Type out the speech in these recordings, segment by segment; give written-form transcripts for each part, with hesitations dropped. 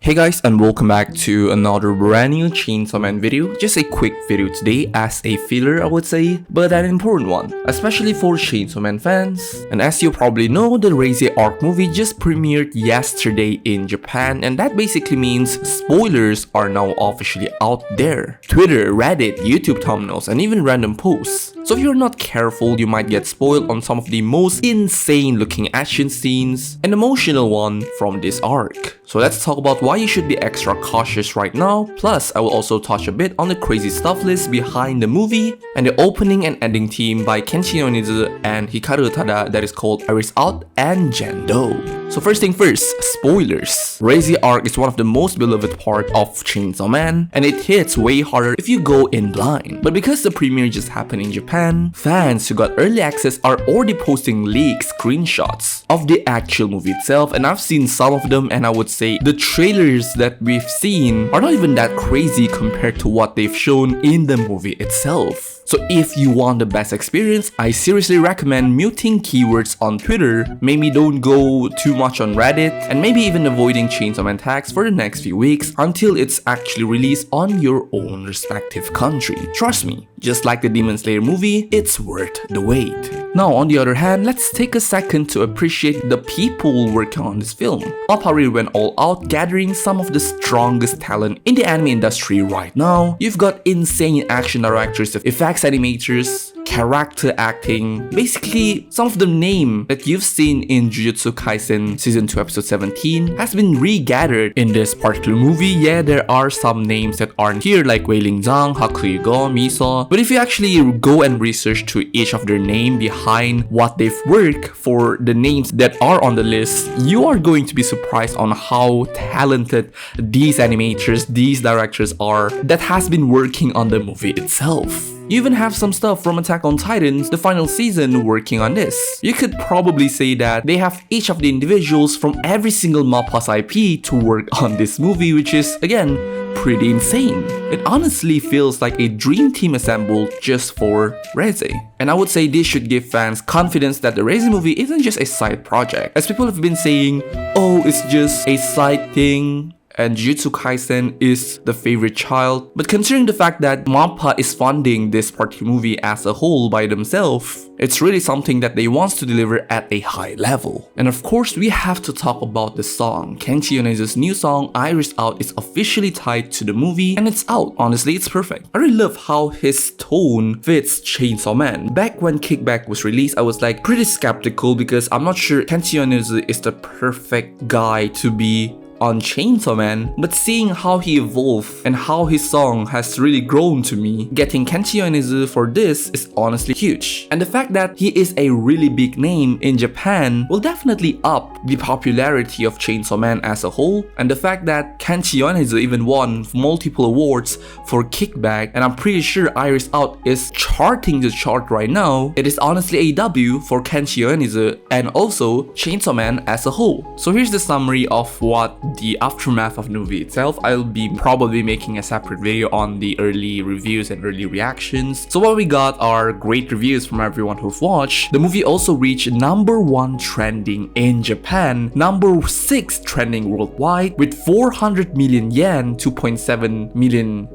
Hey guys, and welcome back to another brand new CHainsawMan video. Just a quick video today as a filler, I would say, but an important one, especially for CHainsawMan fans. And as you probably know, the Reze arc movie just premiered yesterday in Japan, and that basically means spoilers are now officially out there. Twitter, Reddit, YouTube thumbnails, and even random posts. So if you're not careful, you might get spoiled on some of the most insane looking action scenes and emotional one from this arc. So let's talk about why you should be extra cautious right now. Plus, I will also touch a bit on the crazy stuff list behind the movie and the opening and ending theme by Kenshi Yonezu and Hikaru Tada that is called Iris Out and Jendo. So first thing first, spoilers. Reze arc is one of the most beloved part of CHainsawMan, and it hits way harder if you go in blind. But because the premiere just happened in Japan, fans who got early access are already posting leaked screenshots of the actual movie itself, and I've seen some of them, and I would say the trailers that we've seen are not even that crazy compared to what they've shown in the movie itself. So if you want the best experience, I seriously recommend muting keywords on Twitter, maybe don't go too much on Reddit, and maybe even avoiding CHainsawMan tags for the next few weeks until it's actually released on your own respective country. Trust me, just like the Demon Slayer movie, it's worth the wait. Now on the other hand, let's take a second to appreciate the people working on this film. Lofi went all out gathering some of the strongest talent in the anime industry right now. You've got insane action directors, effects animators, character acting, basically some of the name that you've seen in Jujutsu Kaisen Season 2 Episode 17 has been regathered in this particular movie. Yeah, there are some names that aren't here like Wailing Zhang, Hakuigo, Miso, but if you actually go and research to each of their name behind what they've worked for the names that are on the list, you are going to be surprised on how talented these animators, these directors are that has been working on the movie itself. You even have some stuff from Attack on Titans, the final season, working on this. You could probably say that they have each of the individuals from every single Mappa's IP to work on this movie, which is, again, pretty insane. It honestly feels like a dream team assembled just for Reze. And I would say this should give fans confidence that the Reze movie isn't just a side project. As people have been saying, oh, it's just a side thing, and Jujutsu Kaisen is the favorite child. But considering the fact that Mappa is funding this particular movie as a whole by themselves, it's really something that they want to deliver at a high level. And of course, we have to talk about the song. Kenshi Yonezu's new song, Iris Out, is officially tied to the movie, and it's out. Honestly, it's perfect. I really love how his tone fits CHainsawMan. Back when Kickback was released, I was like pretty skeptical because I'm not sure Kenshi Yonezu is the perfect guy to be on CHainsawMan, but seeing how he evolved and how his song has really grown to me, getting Kenshi Yonezu for this is honestly huge. And the fact that he is a really big name in Japan will definitely up the popularity of CHainsawMan as a whole, and the fact that Kenshi Yonezu even won multiple awards for Kickback, and I'm pretty sure Iris Out is charting the chart right now, it is honestly a W for Kenshi Yonezu and also CHainsawMan as a whole. So here's the summary of what the aftermath of the movie itself. I'll be probably making a separate video on the early reviews and early reactions. So what we got are great reviews from everyone who've watched. The movie also reached #1 trending in Japan, #6 trending worldwide with 400 million yen, $2.7 million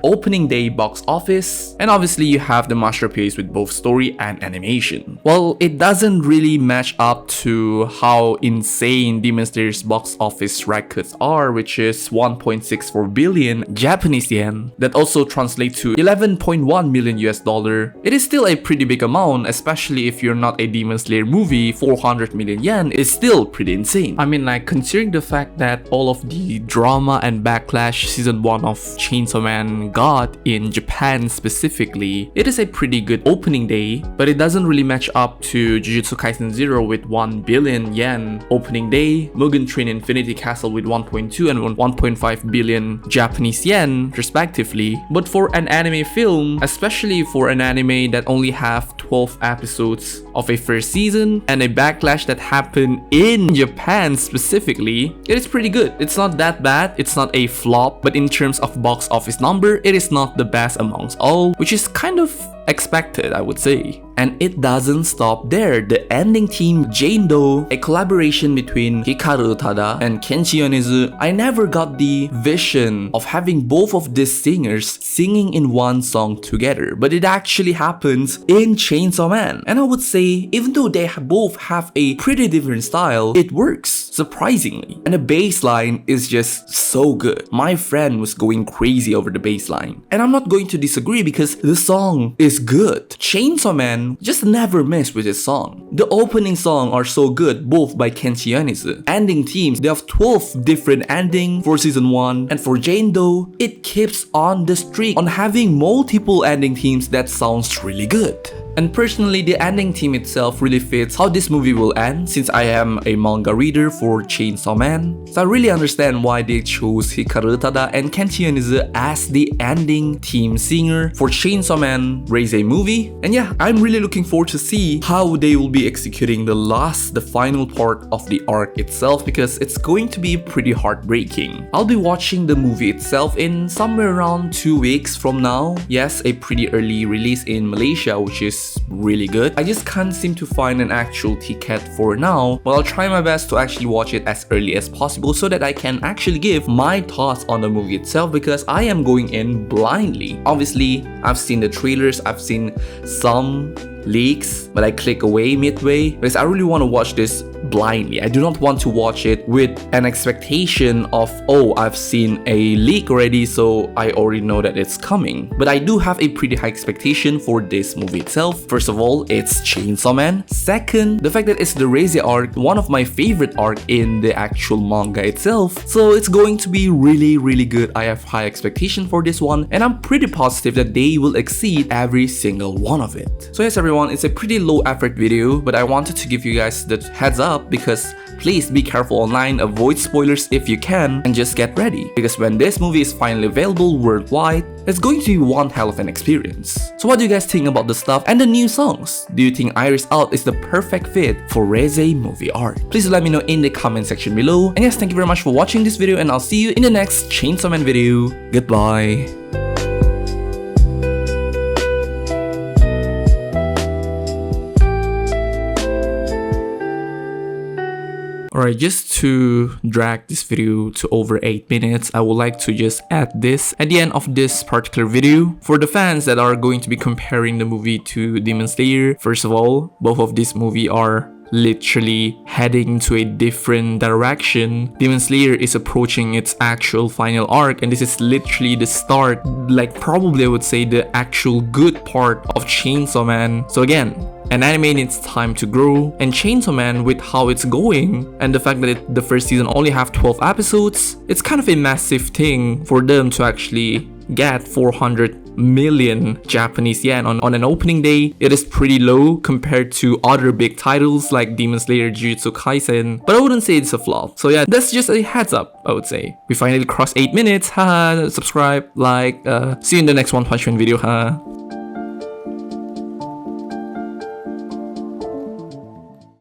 opening day box office. And obviously you have the masterpiece with both story and animation. Well, it doesn't really match up to how insane Demon Slayer's box office records are, which is 1.64 billion Japanese yen. That also translates to $11.1 million. It is still a pretty big amount, especially if you're not a Demon Slayer movie. 400 million yen is still pretty insane. I mean, like, considering the fact that all of the drama and backlash season 1 of CHainsawMan got in Japan specifically, it is a pretty good opening day, but it doesn't really match up to Jujutsu Kaisen 0 with 1 billion yen opening day, Mugen Train Infinity Castle with 1.2 and 1.5 billion Japanese yen respectively. But for an anime film, especially for an anime that only have 12 episodes of a first season and a backlash that happened in Japan specifically, it is pretty good. It's not that bad, it's not a flop, but in terms of box office number, it is not the best amongst all, which is kind of expected, I would say. And it doesn't stop there. The ending theme, Jane-do, a collaboration between Hikaru Utada and Kenshi Yonezu, I never got the vision of having both of these singers singing in one song together, but it actually happens in Chainsaw Man. And I would say, even though they both have a pretty different style, it works, surprisingly. And the bass line is just so good. My friend was going crazy over the bass line. And I'm not going to disagree because the song is good. Chainsaw Man just never miss with his song. The opening song are so good, both by Kenshi Yonezu. Ending themes, they have 12 different endings for season 1, and for Jane-do, it keeps on the streak on having multiple ending themes that sounds really good. And personally, the ending theme itself really fits how this movie will end, since I am a manga reader for Chainsaw Man. So I really understand why they chose Hikaru Utada and Kenshi Yonezu as the ending theme singer for Chainsaw Man Reze movie. And yeah, I'm really looking forward to see how they will be executing the final part of the arc itself, because it's going to be pretty heartbreaking. I'll be watching the movie itself in somewhere around 2 weeks from now. Yes, a pretty early release in Malaysia, which is really good. I just can't seem to find an actual ticket for now, but I'll try my best to actually watch it as early as possible so that I can actually give my thoughts on the movie itself, because I am going in blindly. Obviously, I've seen the trailers, I've seen some leaks, but I click away midway because I really want to watch this blindly. I do not want to watch it with an expectation of, oh, I've seen a leak already, so I already know that it's coming. But I do have a pretty high expectation for this movie itself. First of all, it's Chainsaw Man. Second, the fact that it's the Reze arc, one of my favorite arc in the actual manga itself. So it's going to be really, really good. I have high expectation for this one, and I'm pretty positive that they will exceed every single one of it. So yes, everyone, it's a pretty low effort video, but I wanted to give you guys the heads up because please be careful online, avoid spoilers if you can, and just get ready, because when this movie is finally available worldwide, it's going to be one hell of an experience. So what do you guys think about the stuff and the new songs? Do you think Iris Out is the perfect fit for Reze movie art? Please let me know in the comment section below. And yes, thank you very much for watching this video, and I'll see you in the next Chainsaw Man video. Goodbye. Alright, just to drag this video to over 8 minutes, I would like to just add this at the end of this particular video. For the fans that are going to be comparing the movie to Demon Slayer, first of all, both of these movies are literally heading to a different direction. Demon Slayer is approaching its actual final arc, and this is literally the start, like probably I would say the actual good part of Chainsaw Man. So again, an anime needs time to grow, and Chainsaw Man, with how it's going and the fact that the first season only have 12 episodes, it's kind of a massive thing for them to actually get 400 million Japanese yen on an opening day. It is pretty low compared to other big titles like Demon Slayer, Jujutsu Kaisen, but I wouldn't say it's a flop. So yeah, that's just a heads up, I would say. We finally crossed 8 minutes, haha, subscribe, like, see you in the next One Punch Man video, haha.